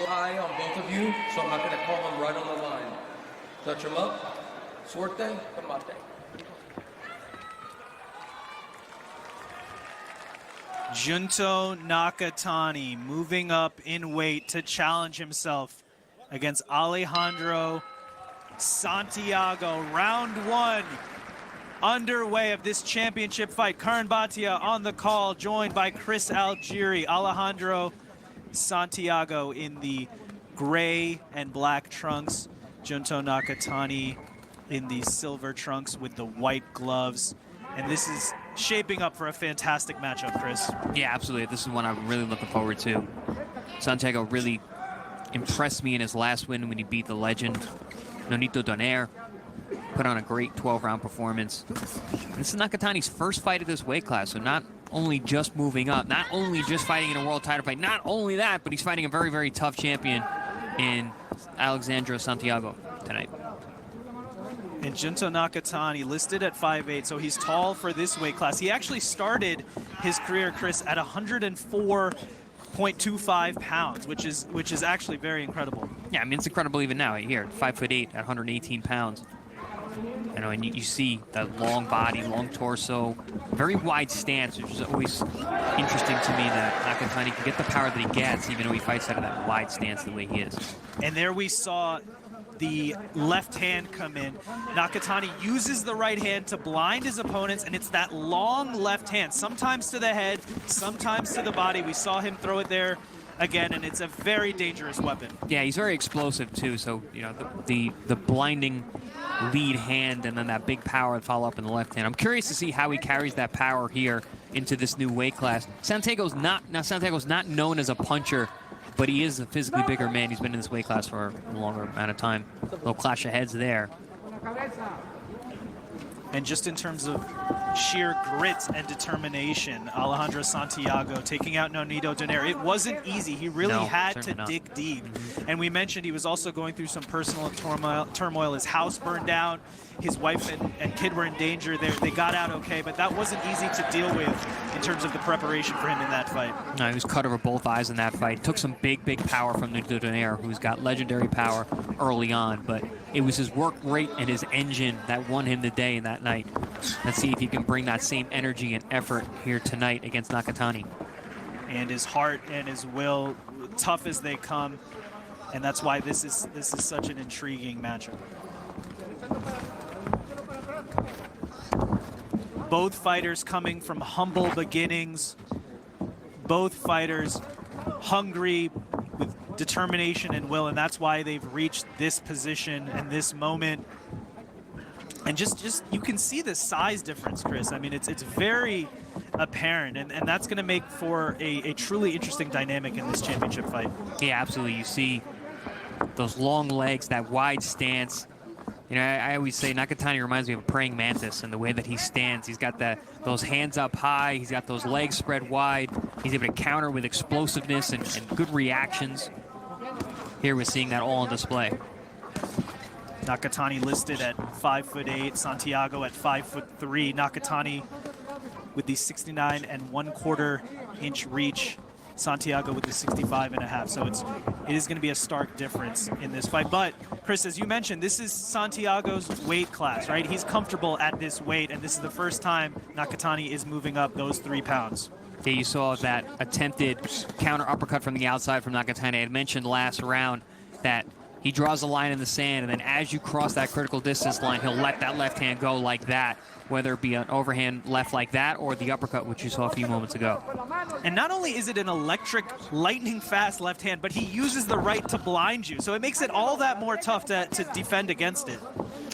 eye on both of you, so I'm not going to call them right on the line. Touch them up. Suerte, combate. Junto Nakatani moving up in weight to challenge himself against Alejandro Santiago. Round one underway of this championship fight. Karan Bhatia on the call, joined by Chris Algieri. Alejandro Santiago in the gray and black trunks. Junto Nakatani in the silver trunks with the white gloves. And this is shaping up for a fantastic matchup, Chris. Yeah, absolutely. This is one I'm really looking forward to. Santiago really impressed me in his last win when he beat the legend, Nonito Donaire. Put on a great 12-round performance. This is Nakatani's first fight at this weight class, so not only just moving up, not only just fighting in a world title fight, not only that, but he's fighting a very, very tough champion in Alexandro Santiago tonight. And Junto Nakatani listed at 5'8", so he's tall for this weight class. He actually started his career, Chris, at 104.25 pounds, which is actually very incredible. Yeah, I mean, it's incredible even now. Here, 5'8" at 118 pounds. You know, and you see that long body, long torso, very wide stance, which is always interesting to me that Nakatani can get the power that he gets, even though he fights out of that wide stance the way he is. And there we saw the left hand come in. Nakatani uses the right hand to blind his opponents, and it's that long left hand, sometimes to the head, sometimes to the body. We saw him throw it there again, and it's a very dangerous weapon. Yeah, he's very explosive too, so you know, the blinding lead hand and then that big power and follow up in the left hand. I'm curious to see how he carries that power here into this new weight class. Santiago's not known as a puncher, but he is a physically bigger man. He's been in this weight class for a longer amount of time. A little clash of heads there. And just in terms of sheer grit and determination, Alejandro Santiago taking out Nonito Donaire. It wasn't easy. He really had to dig deep. And we mentioned he was also going through some personal turmoil. His house burned down. His wife and kid were in danger. They got out okay, but that wasn't easy to deal with in terms of the preparation for him in that fight. No, he was cut over both eyes in that fight. Took some big power from Nonito Donaire, who's got legendary power early on, but it was his work rate and his engine that won him the day in that night. Let's see if he can bring that same energy and effort here tonight against Nakatani. And his heart and his will, tough as they come, and that's why this is such an intriguing matchup. Both fighters coming from humble beginnings. Both fighters hungry with determination and will, and that's why they've reached this position and this moment. And just you can see the size difference, Chris. I mean, it's very apparent, and that's going to make for a truly interesting dynamic in this championship fight. Yeah, absolutely. You see those long legs, that wide stance. You know, I always say Nakatani reminds me of a praying mantis in the way that he stands. He's got those hands up high. He's got those legs spread wide. He's able to counter with explosiveness and good reactions. Here we're seeing that all on display. Nakatani listed at 5'8", Santiago at 5'3". Nakatani with the 69 1/4 inch reach. Santiago with the 65.5. So it is going to be a stark difference in this fight. But Chris, as you mentioned, this is Santiago's weight class, right? He's comfortable at this weight, and this is the first time Nakatani is moving up those 3 pounds. Yeah, you saw that attempted counter uppercut from the outside from Nakatani. I had mentioned last round that he draws a line in the sand, and then as you cross that critical distance line, he'll let that left hand go like that, whether it be an overhand left like that or the uppercut, which you saw a few moments ago. And not only is it an electric, lightning-fast left hand, but he uses the right to blind you. So it makes it all that more tough to defend against it.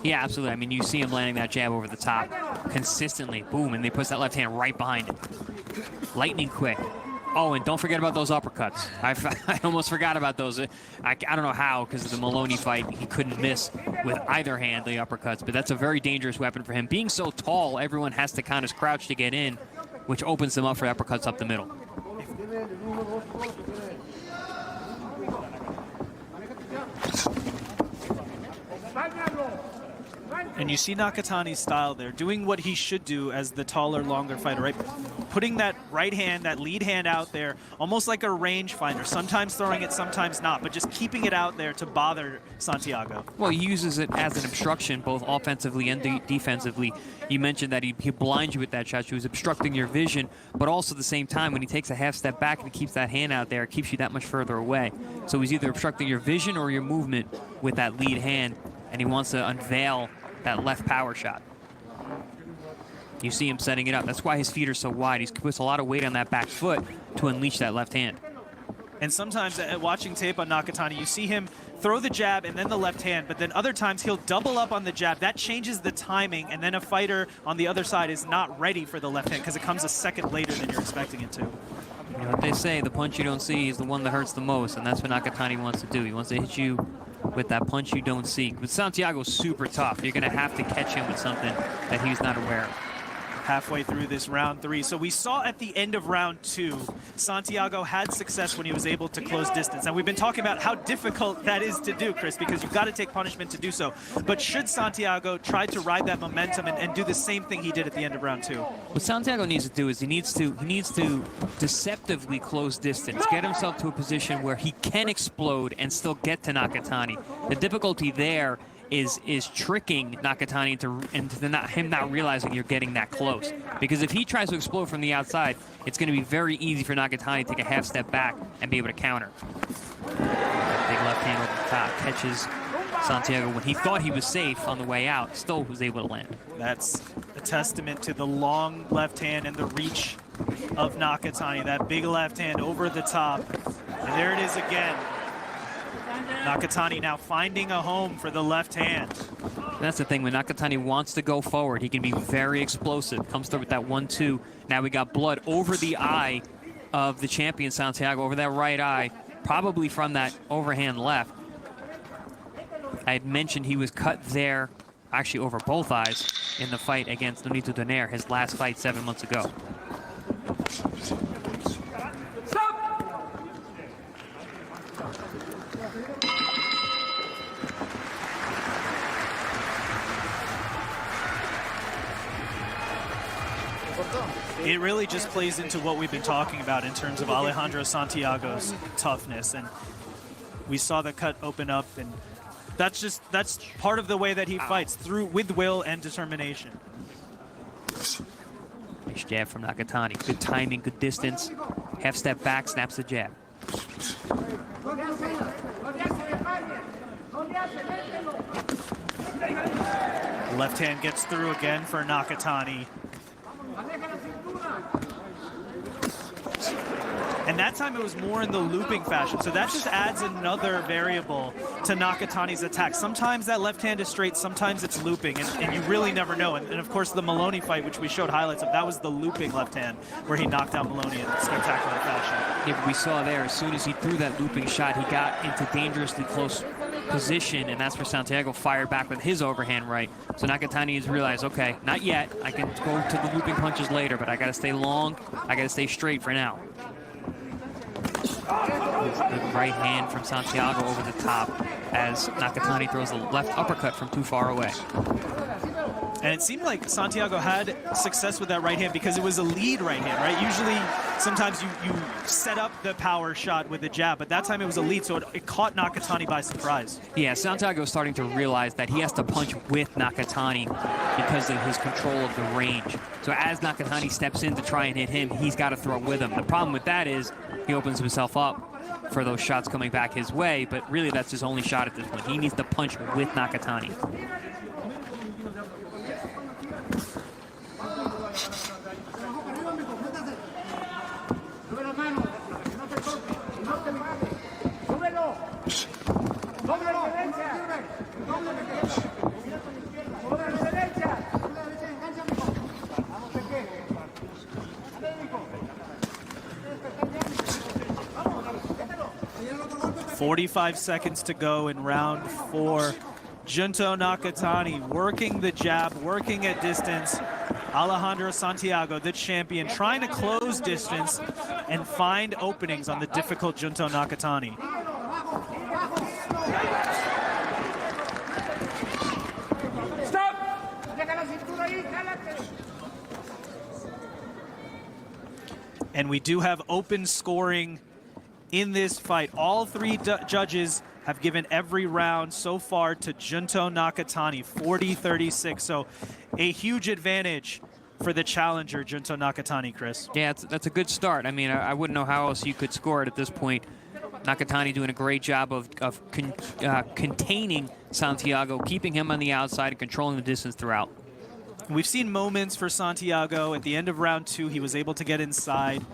Yeah, absolutely. I mean, you see him landing that jab over the top consistently. Boom, and he puts that left hand right behind it. Lightning quick. Oh, and don't forget about those uppercuts. I almost forgot about those. I don't know how, because of the Maloney fight, he couldn't miss with either hand the uppercuts, but that's a very dangerous weapon for him. Being so tall, everyone has to kind of crouch to get in, which opens them up for uppercuts up the middle. And you see Nakatani's style there, doing what he should do as the taller, longer fighter, right? Putting that right hand, that lead hand out there, almost like a range finder, sometimes throwing it, sometimes not, but just keeping it out there to bother Santiago. Well, he uses it as an obstruction, both offensively and defensively. You mentioned that he blinds you with that shot. He was obstructing your vision, but also at the same time, when he takes a half step back and keeps that hand out there, it keeps you that much further away. So he's either obstructing your vision or your movement with that lead hand, and he wants to unveil that left power shot. You see him setting it up. That's why his feet are so wide. He puts a lot of weight on that back foot to unleash that left hand. And sometimes watching tape on Nakatani, you see him throw the jab and then the left hand, but then other times he'll double up on the jab. That changes the timing, and then a fighter on the other side is not ready for the left hand because it comes a second later than you're expecting it to. You know what they say, the punch you don't see is the one that hurts the most, and that's what Nakatani wants to do. He wants to hit you with that punch you don't see. But Santiago's super tough. You're going to have to catch him with something that he's not aware of. Halfway through this round 3. So we saw at the end of round 2, Santiago had success when he was able to close distance. And we've been talking about how difficult that is to do, Chris, because you've got to take punishment to do so. But should Santiago try to ride that momentum and do the same thing he did at the end of round 2? What Santiago needs to do is he needs to deceptively close distance, get himself to a position where he can explode and still get to Nakatani. The difficulty there is tricking Nakatani into him not realizing you're getting that close. Because if he tries to explode from the outside, it's going to be very easy for Nakatani to take a half step back and be able to counter. That big left hand over the top catches Santiago when he thought he was safe on the way out, still was able to land. That's a testament to the long left hand and the reach of Nakatani. That big left hand over the top. And there it is again. Nakatani now finding a home for the left hand. That's the thing, when Nakatani wants to go forward, he can be very explosive. Comes through with that 1-2. Now we got blood over the eye of the champion Santiago, over that right eye, probably from that overhand left. I had mentioned he was cut there, actually over both eyes, in the fight against Nonito Donaire, his last fight 7 months ago. It really just plays into what we've been talking about in terms of Alejandro Santiago's toughness, and we saw the cut open up, and that's part of the way that he fights, with will and determination. Nice jab from Nakatani. Good timing, good distance. Half step back, snaps the jab. Left hand gets through again for Nakatani. And that time it was more in the looping fashion. So that just adds another variable to Nakatani's attack. Sometimes that left hand is straight, sometimes it's looping, and you really never know. And of course the Maloney fight, which we showed highlights of, that was the looping left hand where he knocked out Maloney in spectacular fashion. Yeah, but we saw there, as soon as he threw that looping shot, he got into dangerously close position, and that's where Santiago fired back with his overhand right. So Nakatani has realized, okay, not yet. I can go to the looping punches later, but I got to stay long. I got to stay straight for now. Good right hand from Santiago over the top as Nakatani throws the left uppercut from too far away. And it seemed like Santiago had success with that right hand because it was a lead right hand, right? Usually, sometimes you set up the power shot with a jab, but that time it was a lead, so it caught Nakatani by surprise. Yeah, Santiago is starting to realize that he has to punch with Nakatani because of his control of the range. So as Nakatani steps in to try and hit him, he's got to throw with him. The problem with that is he opens himself up for those shots coming back his way, but really that's his only shot at this point. He needs to punch with Nakatani. .45 seconds to go in round 4. Junto Nakatani working the jab, working at distance. Alejandro Santiago, the champion, trying to close distance and find openings on the difficult Junto Nakatani. Stop! And we do have open scoring in this fight. All three judges have given every round so far to Junto Nakatani, 40-36. So a huge advantage for the challenger, Junto Nakatani, Chris. Yeah, that's a good start. I mean, I wouldn't know how else you could score it at this point. Nakatani doing a great job of containing Santiago, keeping him on the outside and controlling the distance throughout. We've seen moments for Santiago. At the end of round 2, he was able to get inside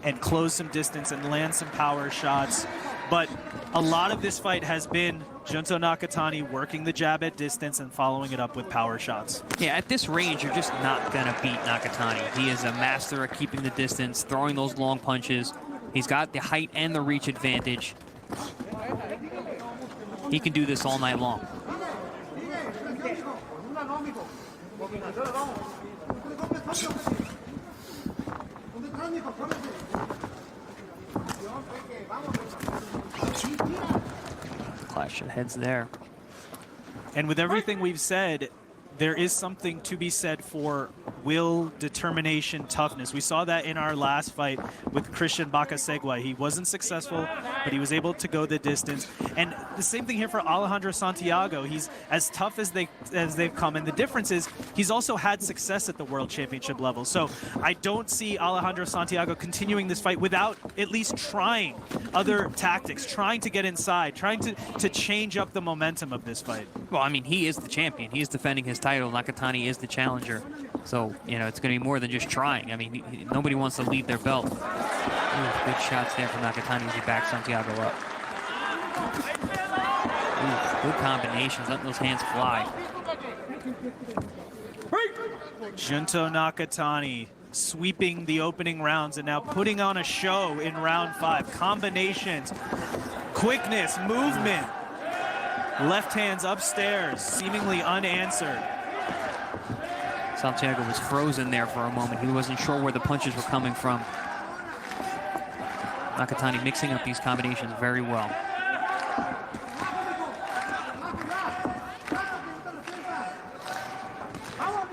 and close some distance and land some power shots. But a lot of this fight has been Junto Nakatani working the jab at distance and following it up with power shots. Yeah, at this range, you're just not going to beat Nakatani. He is a master at keeping the distance, throwing those long punches. He's got the height and the reach advantage. He can do this all night long. Clash of heads there. And with everything we've said, there is something to be said for will, determination, toughness. We saw that in our last fight with Christian Bakasegwa. He wasn't successful, but he was able to go the distance. And the same thing here for Alejandro Santiago. He's as tough as they've come, and the difference is he's also had success at the World Championship level. So I don't see Alejandro Santiago continuing this fight without at least trying other tactics, trying to get inside, trying to change up the momentum of this fight. Well, I mean, he is the champion. He is defending his title. Nakatani is the challenger. So, you know, it's going to be more than just trying. I mean, nobody wants to leave their belt. Ooh, good shots there from Nakatani as he backs Santiago up. Ooh, good combinations, letting those hands fly. Junto Nakatani sweeping the opening rounds and now putting on a show in round 5. Combinations, quickness, movement. Left hands upstairs, seemingly unanswered. Santiago was frozen there for a moment. He wasn't sure where the punches were coming from. Nakatani mixing up these combinations very well.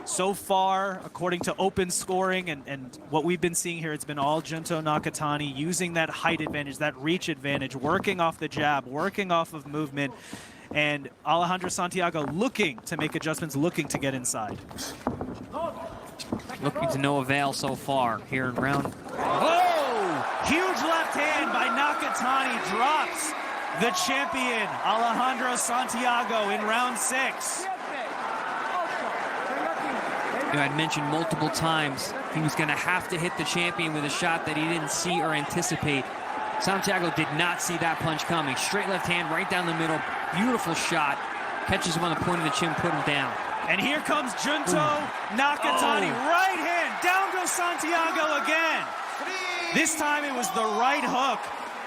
So far, according to open scoring and what we've been seeing here, it's been all Junto Nakatani using that height advantage, that reach advantage, working off the jab, working off of movement, and Alejandro Santiago looking to make adjustments, looking to get inside. Looking to no avail so far here in round. Whoa! Huge left hand by Nakatani drops the champion, Alejandro Santiago, in round 6. You know, I'd mentioned multiple times he was going to have to hit the champion with a shot that he didn't see or anticipate. Santiago did not see that punch coming. Straight left hand right down the middle. Beautiful shot. Catches him on the point of the chin, put him down. And here comes Junto Nakatani. Oh. Right hand. Down goes Santiago again. This time it was the right hook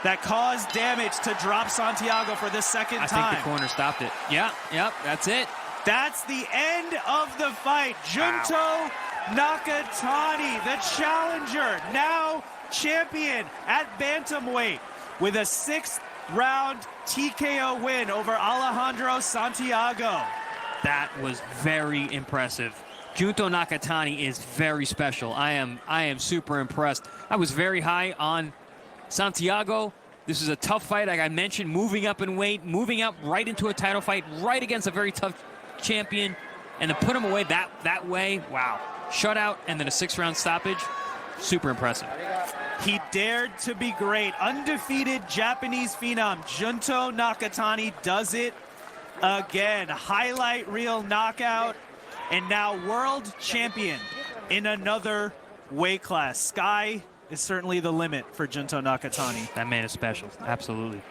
that caused damage to drop Santiago for the second time. I think the corner stopped it. Yeah, yep, that's it. That's the end of the fight. Junto Nakatani, the challenger, now champion at bantamweight with a 6th round TKO win over Alejandro Santiago. That was very impressive. Junto Nakatani is very special. I am super impressed. I was very high on Santiago. This is a tough fight, like I mentioned, moving up in weight, moving up right into a title fight, right against a very tough champion, and to put him away that way, wow. Shutout and then a 6th-round stoppage, super impressive. He dared to be great. Undefeated Japanese phenom Junto Nakatani does it again. Highlight reel knockout, and now world champion in another weight class. Sky is certainly the limit for Junto Nakatani. That man is special, absolutely.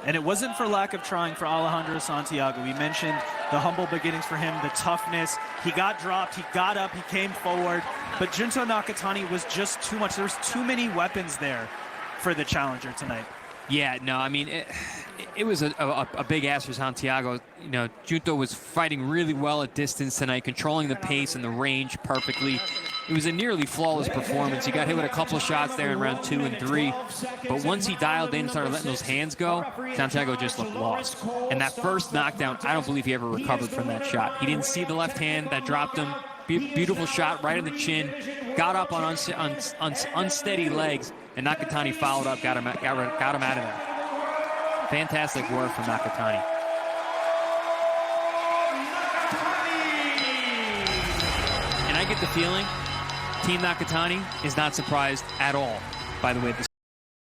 And it wasn't for lack of trying for Alejandro Santiago. We mentioned the humble beginnings for him, the toughness. He got dropped, he got up, he came forward. But Junto Nakatani was just too much. There's too many weapons there for the challenger tonight. Yeah, no, I mean, it was a big ask for Santiago. You know, Junto was fighting really well at distance tonight, controlling the pace and the range perfectly. It was a nearly flawless performance. He got hit with a couple of shots there in round 2 and 3. But once he dialed in and started letting those hands go, Santiago just looked lost. And that first knockdown, I don't believe he ever recovered from that shot. He didn't see the left hand that dropped him. Beautiful shot right in the chin. Got up on unsteady legs, and Nakatani followed up, got him out of there. Fantastic work from Nakatani. And I get the feeling Team Nakatani is not surprised at all by the way this